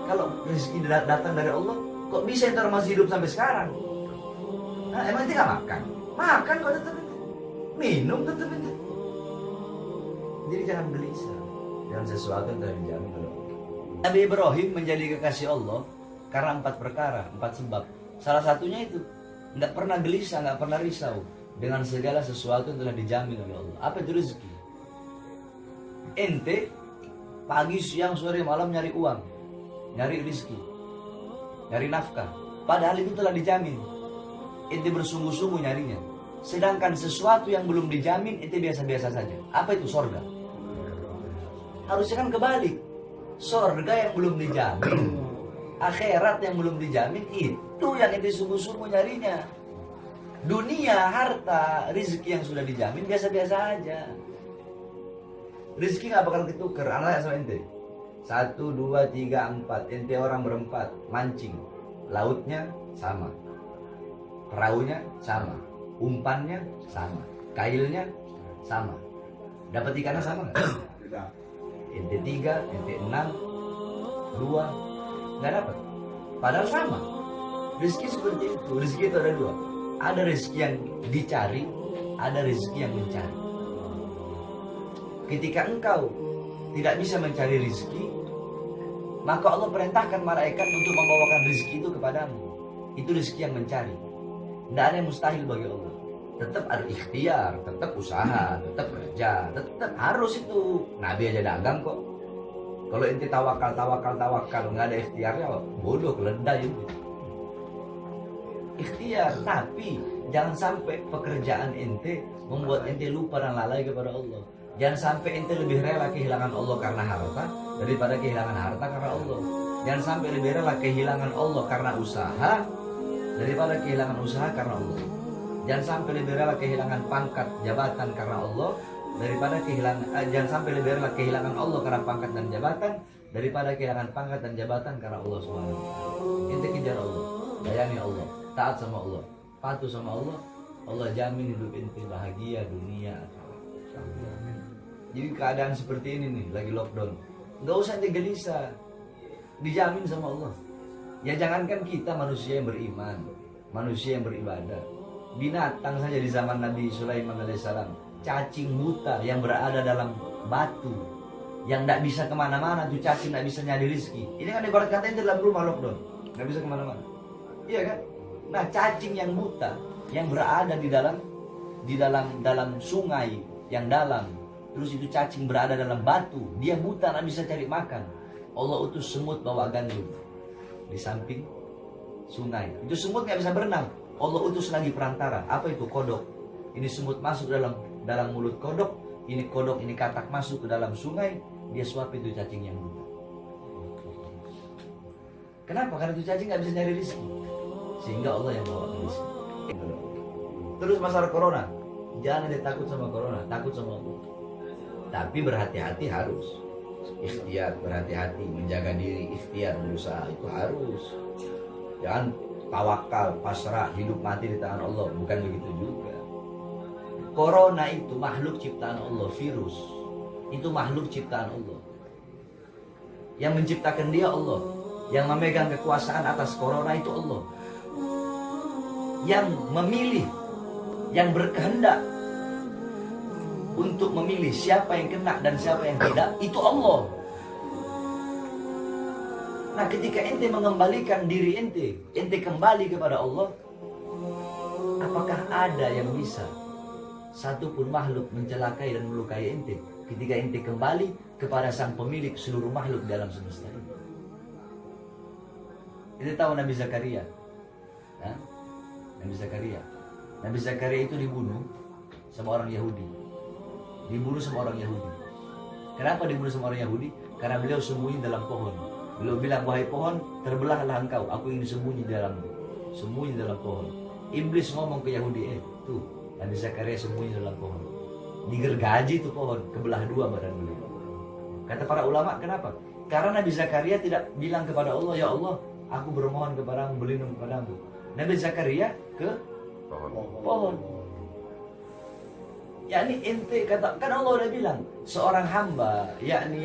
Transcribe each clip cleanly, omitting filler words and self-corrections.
Kalau rezeki datang dari Allah, kok bisa ente masih hidup sampai sekarang? Nah, emang ente gak makan? Makan kok tetap ente. Minum tetap ente. Jadi jangan gelisah dengan sesuatu yang telah dijamin oleh Allah. Nabi Ibrahim menjadi kekasih Allah karena 4 perkara, 4 sebab. Salah satunya itu, nggak pernah gelisah, nggak pernah risau dengan segala sesuatu yang telah dijamin oleh Allah. Apa itu rezeki? Ente pagi, siang, sore, malam nyari uang, nyari rezeki, nyari nafkah. Padahal itu telah dijamin. Ente bersungguh-sungguh nyarinya. Sedangkan sesuatu yang belum dijamin, ente biasa-biasa saja. Apa itu? Sorga. Harusnya kan kebalik. Sorga yang belum dijamin, akhirat yang belum dijamin, itu yang ente sungguh-sungguh nyarinya. Dunia, harta, rezeki yang sudah dijamin biasa-biasa aja. Rezeki gak bakal ketuker. Anak sama ente 1, 2, 3, 4. Ente orang berempat mancing, lautnya sama, perahunya sama, umpannya sama, kailnya sama. Dapat ikannya sama gak? Ente 3, ente 6, 2, nggak dapat. Padahal sama. Rezeki seperti itu. Rezeki itu ada 2. Ada rezeki yang dicari, ada rezeki yang mencari. Ketika engkau tidak bisa mencari rezeki, maka Allah perintahkan malaikat untuk membawakan rezeki itu kepadamu. Itu rezeki yang mencari. Tidak ada yang mustahil bagi Allah. Tetap ada ikhtiar, tetap usaha, tetap kerja, tetap harus itu. Nabi aja dagang kok. Kalau ente tawakal, nggak ada ikhtiarnya, bodoh, keledai itu. Ikhtiar, tapi jangan sampai pekerjaan ente membuat ente lupa dan lalai kepada Allah. Jangan sampai ente lebih rela kehilangan Allah karena harta daripada kehilangan harta karena Allah. Jangan sampai lebih rela kehilangan Allah karena usaha daripada kehilangan usaha karena Allah. Jangan sampai lebih rela kehilangan pangkat jabatan karena Allah daripada jangan sampai lebih rela kehilangan Allah karena pangkat dan jabatan daripada kehilangan pangkat dan jabatan karena Allah Subhanahu wa taala. Ente kejar Allah, layani Allah, taat sama Allah, patuh sama Allah, Allah jamin hidup ente bahagia dunia akhirat. Jadi keadaan seperti ini nih, lagi lockdown, nggak usah ente gelisah, dijamin sama Allah. Ya jangankan kita manusia yang beriman, manusia yang beribadah, binatang saja di zaman Nabi Sulaiman alaihissalam, cacing buta yang berada dalam batu, yang tidak bisa kemana-mana, tuh cacing tidak bisa nyari rezeki. Ini kan ibarat kata ente dalam rumah lockdown, nggak bisa kemana-mana, iya kan? Nah cacing yang buta yang berada di dalam sungai yang dalam, terus itu cacing berada dalam batu, dia buta nggak bisa cari makan. Allah utus semut bawa gandum di samping sungai, itu semut nggak bisa berenang. Allah utus lagi perantara, apa itu? Kodok. Ini semut masuk dalam mulut kodok, ini kodok, ini katak masuk ke dalam sungai, dia suap itu cacing yang buta. Kenapa? Karena itu cacing nggak bisa nyari rezeki, sehingga Allah yang bawa rezeki. Terus masalah corona, jangan ada takut sama corona, takut sama Allah. Tapi berhati-hati harus. Ikhtiar, berhati-hati, menjaga diri, ikhtiar, berusaha itu harus. Jangan tawakal, pasrah, hidup mati di tangan Allah, bukan begitu juga. Corona itu makhluk ciptaan Allah, virus itu makhluk ciptaan Allah. Yang menciptakan dia Allah, yang memegang kekuasaan atas corona itu Allah. Yang memilih, yang berkehendak untuk memilih siapa yang kena dan siapa yang tidak, itu Allah. Nah ketika ente mengembalikan diri ente kembali kepada Allah, apakah ada yang bisa satupun makhluk mencelakai dan melukai ente ketika ente kembali kepada sang pemilik seluruh makhluk dalam semesta ini? Ente tahu Nabi Zakaria? Nah, Nabi Zakaria itu dibunuh sama orang Yahudi. Kenapa dibunuh sama orang Yahudi? Karena beliau sembunyi dalam pohon. Beliau bilang, wahai pohon, terbelahlah engkau, aku ingin sembunyi dalam pohon. Iblis ngomong ke Yahudi, tuh Nabi Zakaria sembunyi dalam pohon. Digergaji tuh pohon, kebelah 2 badan beliau. Kata para ulama, kenapa? Karena Nabi Zakaria tidak bilang kepada Allah, ya Allah, aku bermohon kepadamu, berlindung kepadamu. Nabi Zakaria ke pohon. Yakni ente kata, kan Allah udah bilang, seorang hamba, yakni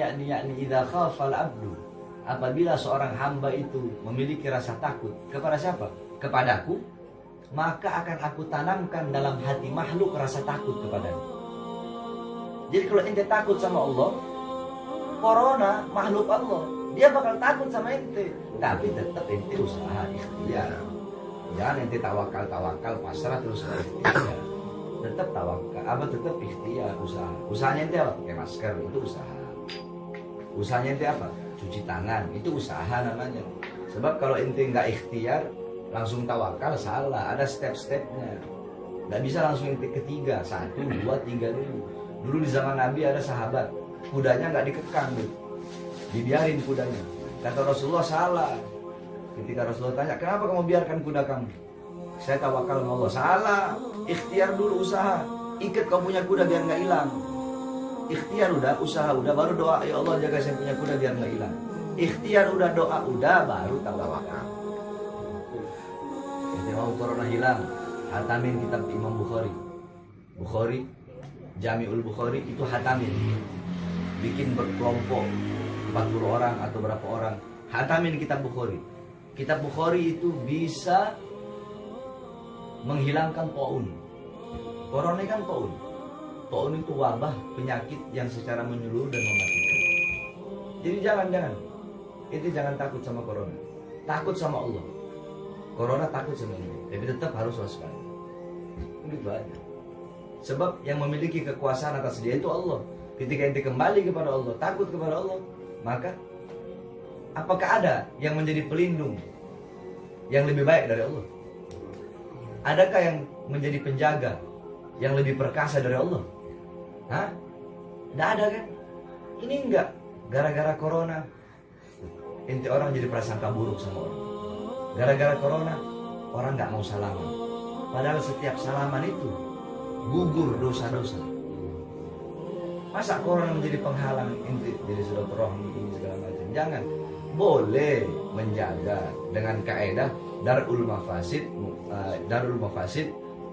idza khafal abdu apabila seorang hamba itu memiliki rasa takut kepada siapa? Kepadaku, maka akan aku tanamkan dalam hati makhluk rasa takut kepadanya. Jadi kalau ente takut sama Allah, corona makhluk Allah, dia bakal takut sama ente. Tapi tetap ente usaha ikhtiar. Jangan ente tawakal pasrah terus ikhtiar. Tetap tawakal, tetap ikhtiar, usaha. Usahanya ente apa? Pakai masker, itu usaha. Usahanya ente apa? Cuci tangan, itu usaha namanya. Sebab kalau ente nggak ikhtiar, langsung tawakal, salah. Ada step-stepnya. Nggak bisa langsung ente ketiga, 1, 2, 3 dulu. Dulu di zaman Nabi ada sahabat, kudanya nggak dikekang gitu, dibiarin kudanya. Kata Rasulullah salah. Ketika Rasulullah tanya, kenapa kamu biarkan kuda kamu? Saya tawakal sama Allah. Salah. Ikhtiar dulu, usaha. Ikat kamu punya kuda biar nggak hilang. Ikhtiar udah, usaha udah, baru doa, ya Allah jaga saya punya kuda biar nggak hilang. Ikhtiar udah, doa udah, baru tawakal. Jadi mau corona hilang, hatamin kitab Imam Bukhari, Jami'ul Bukhari itu hatamin. Bikin berkelompok 40 orang atau berapa orang, hatamin kitab Bukhari. Kitab Bukhari itu bisa menghilangkan taun. Corona kan taun. Taun itu wabah, penyakit yang secara menyeluruh dan mematikan. Jadi jangan takut sama corona. Takut sama Allah. Corona takut sama Allah. Tapi tetap harus waspada. Begitu aja. Sebab yang memiliki kekuasaan atas dia itu Allah. Ketika ente kembali kepada Allah, takut kepada Allah, maka apakah ada yang menjadi pelindung yang lebih baik dari Allah? Adakah yang menjadi penjaga yang lebih perkasa dari Allah? Hah? Tidak ada kan? Ini enggak. Gara-gara corona ente orang jadi prasangka buruk sama orang. Gara-gara corona orang nggak mau salaman. Padahal setiap salaman itu gugur dosa-dosa. Masa corona menjadi penghalang ente jadi silaturahmi ini segala macam? Jangan. Boleh menjaga dengan kaedah darul mafasid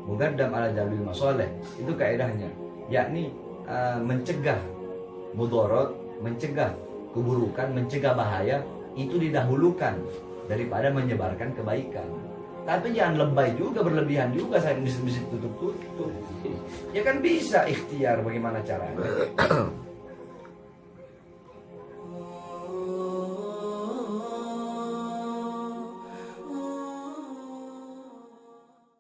mugaddam ala jalbil masoleh. Itu kaedahnya, yakni mencegah mudarat, mencegah keburukan, mencegah bahaya itu didahulukan daripada menyebarkan kebaikan. Tapi jangan lebay juga, berlebihan juga, saya bisa tutup. Ya kan bisa ikhtiar, bagaimana caranya?